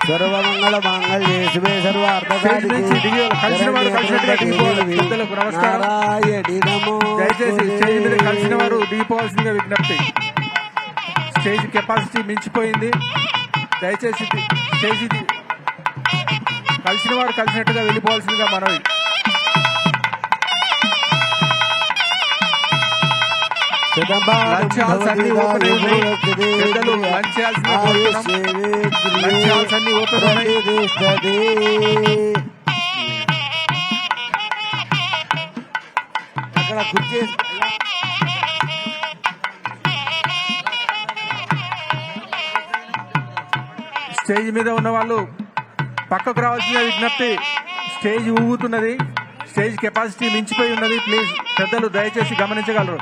సర్వమంగళ మాంగళ్యే శివే సర్వార్థసాధికే నారాయణి నమో. దయచేసి స్టేజ్ మీద కలిసిన వారు దిగిపోవాల్సిందిగా విజ్ఞప్తి. స్టేజ్ కెపాసిటీ మించిపోయింది. దయచేసి స్టేజ్ కలిసిన వారు కలిసినట్టుగా వెళ్ళిపోవాల్సిందిగా మనవి. లంచ్ హాల్స్ అన్ని ఓపెన్ ఉన్నాయి. పెద్దలు లంచ్ హాల్స్ అన్ని ఓపెన్ ఉన్నాయి. అక్కడ కుర్చీ స్టేజ్ మీద ఉన్న వాళ్ళు పక్కకు రావాల్సిన విజ్ఞప్తి. స్టేజ్ ఊగుతున్నది. స్టేజ్ కెపాసిటీ మించిపోయి ఉన్నది. ప్లీజ్ పెద్దలు దయచేసి గమనించగలరు.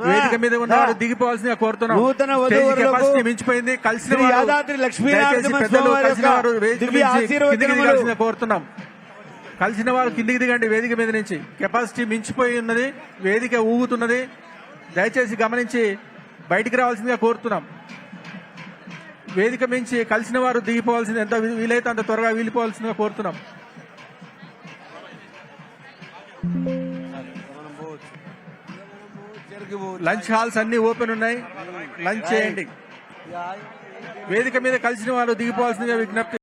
వేదిక మీద ఉన్నవారు దిగిపోవాల్సిందిగా కోరుతున్నాం. నూతన కెపాసిటీ మించిపోయింది. కలిసిన యాదాద్రి లక్ష్మీనారాయణ కోరుతున్నాం. కలిసిన వారు కిందికి దిగండి. వేదిక మీద నుంచి కెపాసిటీ మించిపోయి ఉన్నది. వేదిక ఊగుతున్నది. దయచేసి గమనించి బయటికి రావాల్సిందిగా కోరుతున్నాం. వేదిక మించి కలిసిన వారు దిగిపోవాల్సింది ఎంత వీలైతే అంత త్వరగా వీలిపోవాల్సిందిగా కోరుతున్నాం. లంచ్ హాల్స్ అన్ని ఓపెన్ ఉన్నాయి. లంచ్ చేయండి. వేదిక మీద కలిసిన వారు దిగిపోవాల్సిందిగా విజ్ఞప్తి.